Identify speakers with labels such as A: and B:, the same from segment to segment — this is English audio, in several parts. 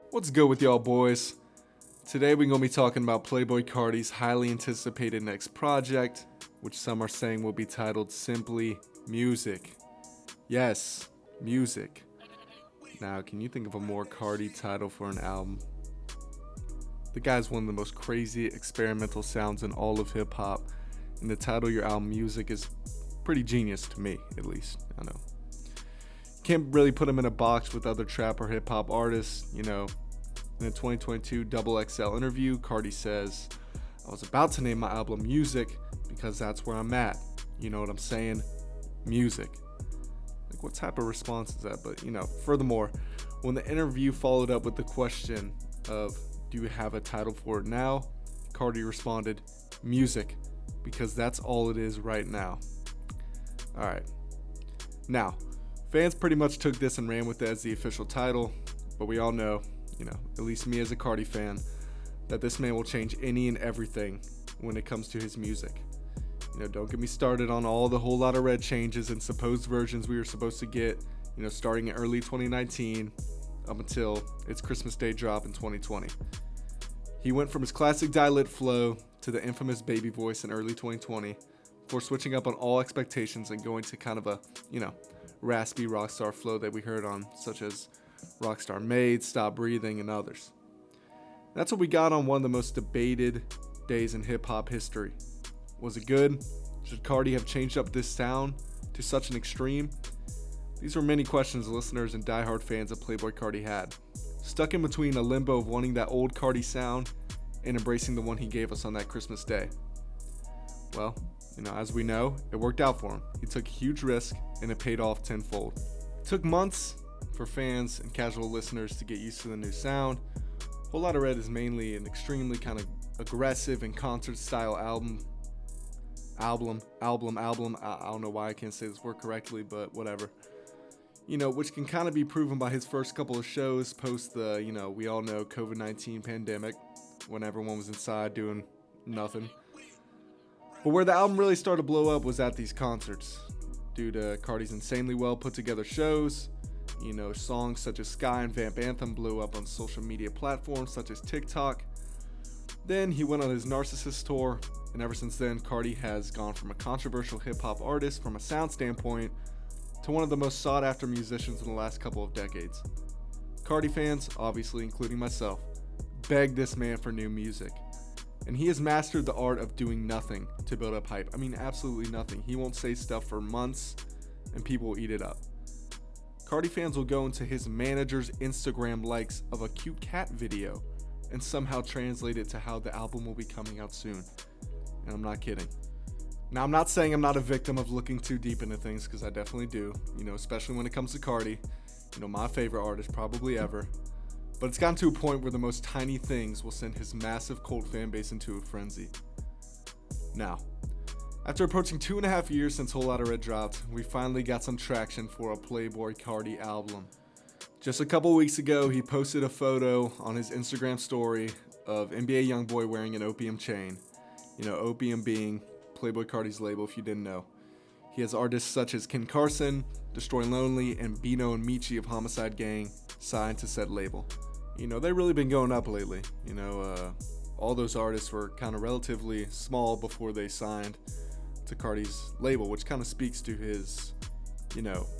A: What's good with y'all boys? Today we're going to be talking about Playboi Carti's highly anticipated next project, which some are saying will be titled simply Music. Yes, Music. Now, can you think of a more Carti title for an album? The guy's one of the most crazy experimental sounds in all of hip hop, and to title your album Music is pretty genius to me, at least. I know. Can't really put him in a box with other trap or hip hop artists, In a 2022 XXL interview, Carti says, "I was about to name my album Music because that's where I'm at. You know what I'm saying? Music." Like, what type of response is that? But, furthermore, when the interview followed up with the question of, "Do you have a title for it now?" Carti responded, "Music, because that's all it is right now." Alright. Now, fans pretty much took this and ran with it as the official title, but we all know, at least me as a Carti fan, that this man will change any and everything when it comes to his music. Don't get me started on all the whole lot of red changes and supposed versions we were supposed to get, starting in early 2019 up until its Christmas Day drop in 2020. He went from his classic die-lit flow to the infamous baby voice in early 2020 before switching up on all expectations and going to kind of a, raspy rockstar flow that we heard on, such as Rockstar Made, Stop Breathing, and others. That's what we got on one of the most debated days in hip-hop history. Was it good? Should Carti have changed up this sound to such an extreme? These were many questions listeners and diehard fans of Playboi Carti had, stuck in between a limbo of wanting that old Carti sound and embracing the one he gave us on that Christmas Day. Well, as we know, it worked out for him. He took a huge risk and it paid off tenfold. It took months for fans and casual listeners to get used to the new sound. Whole Lotta Red is mainly an extremely kind of aggressive and concert style album. I don't know why I can't say this word correctly, but whatever. Which can kind of be proven by his first couple of shows post the, we all know COVID-19 pandemic, when everyone was inside doing nothing. But where the album really started to blow up was at these concerts, due to Carti's insanely well put together shows. Songs such as Sky and Vamp Anthem blew up on social media platforms such as TikTok. Then he went on his Narcissist tour, and ever since then, Carti has gone from a controversial hip-hop artist from a sound standpoint to one of the most sought-after musicians in the last couple of decades. Carti fans, obviously including myself, beg this man for new music. And he has mastered the art of doing nothing to build up hype. I mean, absolutely nothing. He won't say stuff for months, and people will eat it up. Carti fans will go into his manager's Instagram likes of a cute cat video and somehow translate it to how the album will be coming out soon. And I'm not kidding. Now, I'm not saying I'm not a victim of looking too deep into things, because I definitely do, especially when it comes to Carti, my favorite artist probably ever. But it's gotten to a point where the most tiny things will send his massive cult fan base into a frenzy. Now, after approaching 2.5 years since Whole Lotta Red dropped, we finally got some traction for a Playboi Carti album. Just a couple weeks ago, he posted a photo on his Instagram story of NBA YoungBoy wearing an Opium chain. Opium being Playboi Carti's label, if you didn't know. He has artists such as Ken Carson, Destroy Lonely, and Bino and Michi of Homicide Gang signed to said label. They've really been going up lately. All those artists were kind of relatively small before they signed to Carti's label, which kind of speaks to his,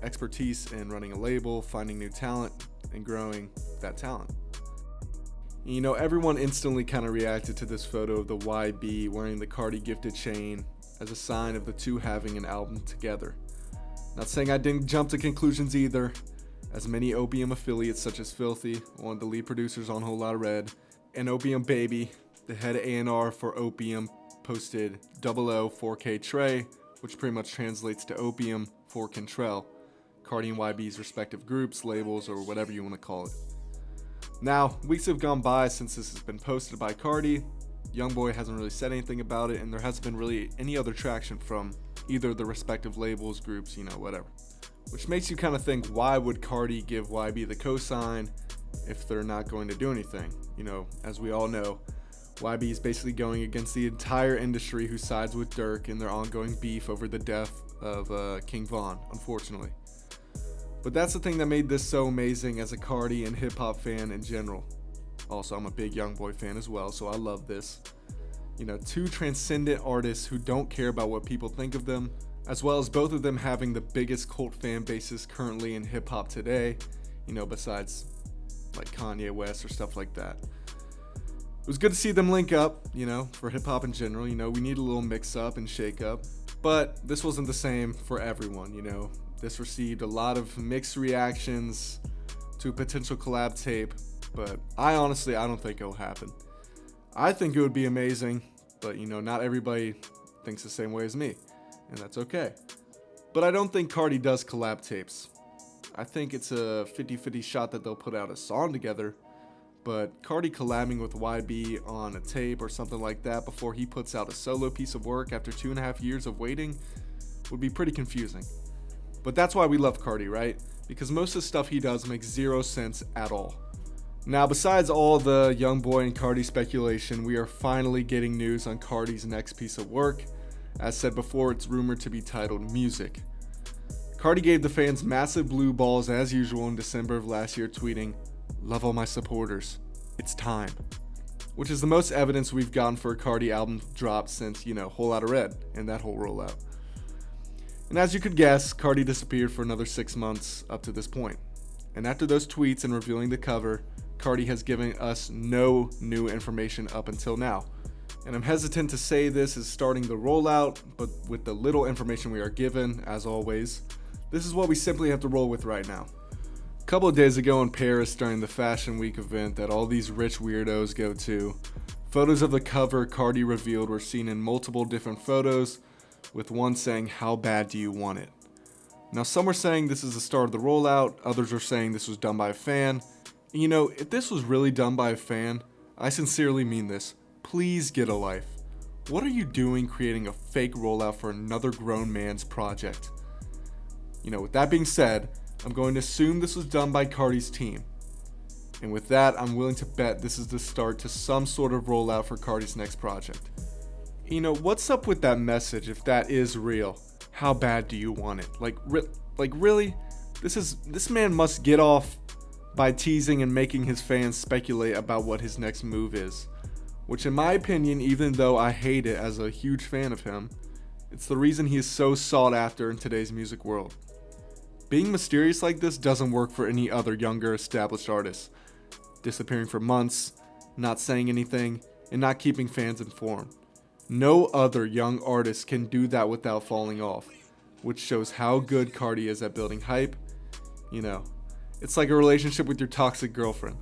A: expertise in running a label, finding new talent, and growing that talent. Everyone instantly kind of reacted to this photo of the YB wearing the Carti gifted chain as a sign of the two having an album together. Not saying I didn't jump to conclusions either, as many Opium affiliates such as Filthy, one of the lead producers on Whole Lotta Red, and Opium Baby, the head A&R for Opium, posted 00 4K Trey, which pretty much translates to Opium for Cantrell, Carti and YB's respective groups, labels, or whatever you want to call it. Now, weeks have gone by since this has been posted by Carti. YoungBoy hasn't really said anything about it, and there hasn't been really any other traction from either the respective labels, groups, whatever. Which makes you kind of think, why would Carti give YB the cosign if they're not going to do anything? As we all know, YB is basically going against the entire industry who sides with Dirk in their ongoing beef over the death of King Von, unfortunately. But that's the thing that made this so amazing as a Carti and hip hop fan in general. Also, I'm a big YoungBoy fan as well, so I love this. You know, two transcendent artists who don't care about what people think of them, as well as both of them having the biggest cult fan bases currently in hip hop today, you know, besides like Kanye West or stuff like that. It was good to see them link up, you know, for hip hop in general. You know, we need a little mix up and shake up, but this wasn't the same for everyone, you know. This received a lot of mixed reactions to a potential collab tape, but I don't think it'll happen. I think it would be amazing, but you know, not everybody thinks the same way as me, and that's okay. But I don't think Carti does collab tapes. I think it's a 50-50 shot that they'll put out a song together, but Carti collabing with YB on a tape or something like that before he puts out a solo piece of work after 2.5 years of waiting would be pretty confusing. But that's why we love Carti, right? Because most of the stuff he does makes zero sense at all. Now, besides all the YoungBoy and Carti speculation, we are finally getting news on Carti's next piece of work. As said before, it's rumored to be titled Music. Carti gave the fans massive blue balls as usual in December of last year, tweeting, "Love all my supporters. It's time." Which is the most evidence we've gotten for a Carti album drop since, you know, Whole Lotta Red and that whole rollout. And as you could guess, Carti disappeared for another 6 months up to this point. And after those tweets and revealing the cover, Carti has given us no new information up until now. And I'm hesitant to say this is starting the rollout, but with the little information we are given, as always, this is what we simply have to roll with right now. A couple of days ago in Paris during the Fashion Week event that all these rich weirdos go to, photos of the cover Carti revealed were seen in multiple different photos, with one saying, "How bad do you want it?" Now some were saying this is the start of the rollout, others were saying this was done by a fan. And you know, if this was really done by a fan, I sincerely mean this, please get a life. What are you doing creating a fake rollout for another grown man's project? You know, with that being said, I'm going to assume this was done by Carti's team. And with that, I'm willing to bet this is the start to some sort of rollout for Carti's next project. You know, what's up with that message if that is real? How bad do you want it? Like really? This man must get off by teasing and making his fans speculate about what his next move is. Which in my opinion, even though I hate it as a huge fan of him, it's the reason he is so sought after in today's music world. Being mysterious like this doesn't work for any other younger established artists. Disappearing for months, not saying anything, and not keeping fans informed. No other young artist can do that without falling off, which shows how good Carti is at building hype. You know, it's like a relationship with your toxic girlfriend.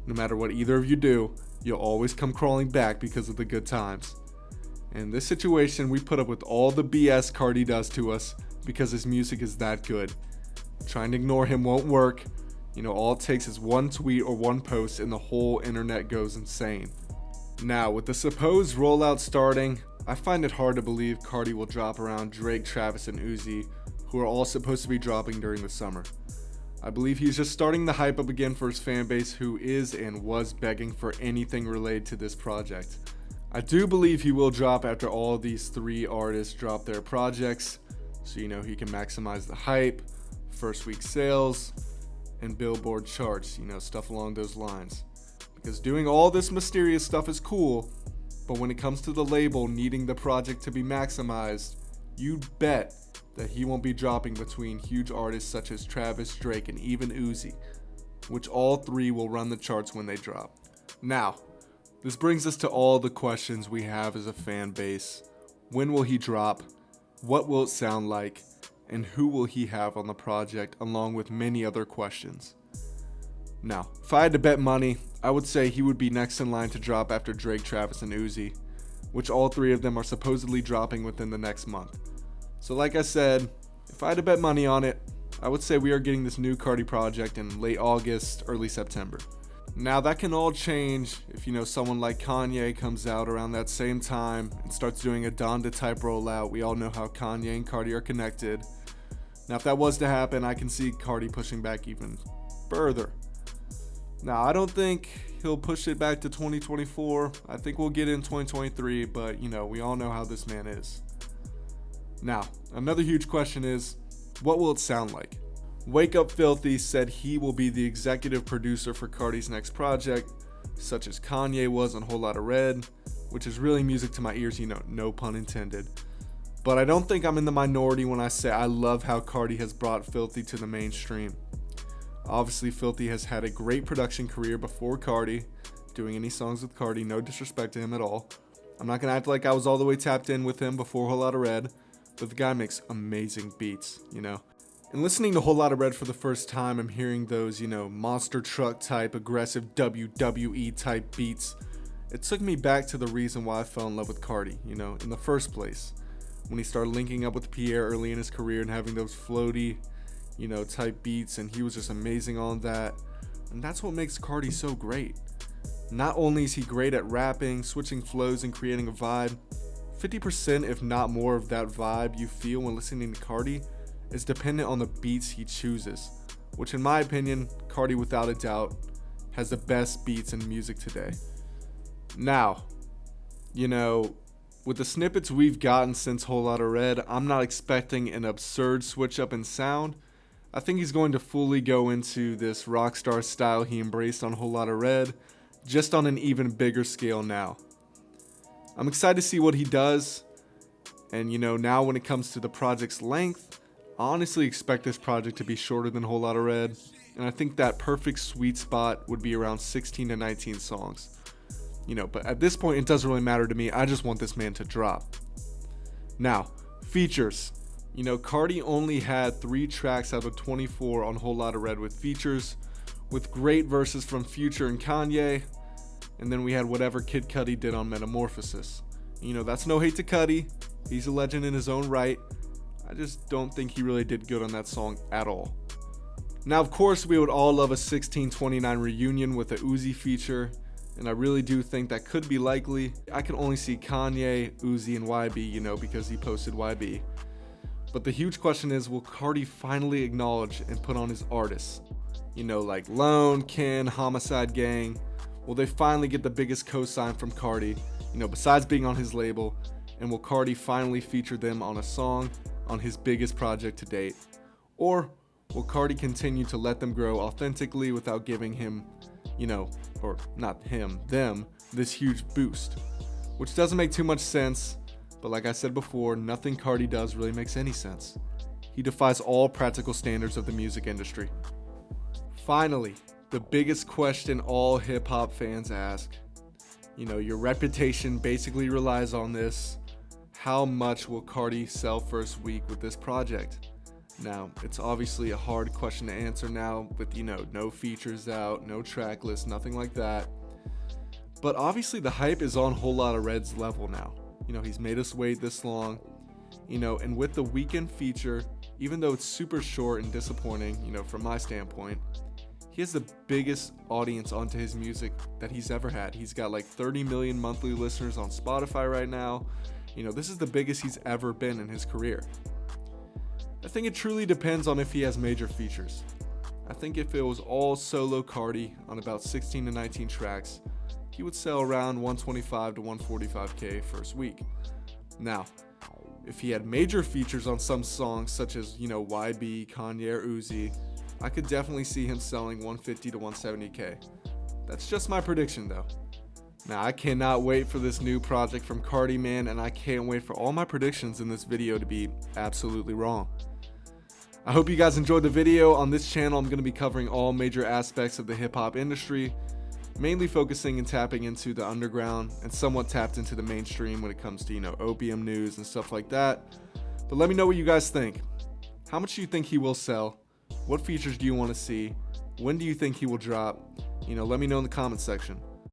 A: No matter what either of you do, you'll always come crawling back because of the good times. In this situation, we put up with all the BS Carti does to us because his music is that good. Trying to ignore him won't work. You know, all it takes is one tweet or one post and the whole internet goes insane. Now, with the supposed rollout starting, I find it hard to believe Carti will drop around Drake, Travis, and Uzi, who are all supposed to be dropping during the summer. I believe he's just starting the hype up again for his fan base who is and was begging for anything related to this project. I do believe he will drop after all these 3 artists drop their projects, so you know he can maximize the hype, first week sales, and Billboard charts, you know, stuff along those lines. Because doing all this mysterious stuff is cool, but when it comes to the label needing the project to be maximized, you'd bet that he won't be dropping between huge artists such as Travis, Drake, and even Uzi, which all 3 will run the charts when they drop. Now, this brings us to all the questions we have as a fan base. When will he drop? What will it sound like? And who will he have on the project, along with many other questions. Now, if I had to bet money, I would say he would be next in line to drop after Drake, Travis, and Uzi, which all 3 of them are supposedly dropping within the next month. So like I said, if I had to bet money on it, I would say we are getting this new Carti project in late August, early September. Now that can all change if you know someone like Kanye comes out around that same time and starts doing a Donda type rollout. We all know how Kanye and Carti are connected. Now if that was to happen, I can see Carti pushing back even further. Now I don't think he'll push it back to 2024. I think we'll get in 2023, but you know, we all know how this man is. Now, another huge question is, what will it sound like? Wake Up Filthy said he will be the executive producer for Carti's next project, such as Kanye was on Whole Lotta Red, which is really music to my ears, no pun intended. But I don't think I'm in the minority when I say I love how Carti has brought Filthy to the mainstream. Obviously, Filthy has had a great production career before Carti, doing any songs with Carti, no disrespect to him at all. I'm not going to act like I was all the way tapped in with him before Whole Lotta Red, but the guy makes amazing beats, And listening to Whole Lotta Red for the first time, I'm hearing those, monster truck type, aggressive WWE type beats. It took me back to the reason why I fell in love with Carti, in the first place. When he started linking up with Pierre early in his career and having those floaty, type beats, and he was just amazing on that. And that's what makes Carti so great. Not only is he great at rapping, switching flows, and creating a vibe, 50% if not more of that vibe you feel when listening to Carti is dependent on the beats he chooses, which in my opinion, Carti without a doubt has the best beats in music today. Now, with the snippets we've gotten since Whole Lotta Red, I'm not expecting an absurd switch up in sound. I think he's going to fully go into this rockstar style he embraced on Whole Lotta Red, just on an even bigger scale now. I'm excited to see what he does, and now when it comes to the project's length, I honestly expect this project to be shorter than Whole Lotta Red, and I think that perfect sweet spot would be around 16 to 19 songs. But at this point, it doesn't really matter to me. I just want this man to drop. Now, features. Carti only had 3 tracks out of 24 on Whole Lotta Red with features, with great verses from Future and Kanye, and then we had whatever Kid Cudi did on Metamorphosis. That's no hate to Cudi. He's a legend in his own right. I just don't think he really did good on that song at all. Now, of course, we would all love a 1629 reunion with a Uzi feature, and I really do think that could be likely. I can only see Kanye, Uzi, and YB, because he posted YB. But the huge question is, will Carti finally acknowledge and put on his artists? Like Lone, Ken, Homicide Gang. Will they finally get the biggest cosign from Carti, besides being on his label? And will Carti finally feature them on a song on his biggest project to date? Or will Carti continue to let them grow authentically without giving him, or not him, them, this huge boost? Which doesn't make too much sense, but like I said before, nothing Carti does really makes any sense. He defies all practical standards of the music industry. Finally, the biggest question all hip-hop fans ask. Your reputation basically relies on this. How much will Carti sell first week with this project? Now, it's obviously a hard question to answer now with, no features out, no track list, nothing like that. But obviously the hype is on Whole Lotta Red's level now. He's made us wait this long, and with the weekend feature, even though it's super short and disappointing, from my standpoint, he has the biggest audience onto his music that he's ever had. He's got like 30 million monthly listeners on Spotify right now. This is the biggest he's ever been in his career. I think it truly depends on if he has major features. I think if it was all solo Carti on about 16 to 19 tracks, he would sell around 125 to 145k first week. Now, if he had major features on some songs such as, YB, Kanye, or Uzi, I could definitely see him selling 150 to 170k. That's just my prediction though. Now, I cannot wait for this new project from Carti, man, and I can't wait for all my predictions in this video to be absolutely wrong. I hope you guys enjoyed the video. On this channel, I'm going to be covering all major aspects of the hip-hop industry, mainly focusing and tapping into the underground and somewhat tapped into the mainstream when it comes to, opium news and stuff like that. But let me know what you guys think. How much do you think he will sell? What features do you want to see? When do you think he will drop? Let me know in the comment section.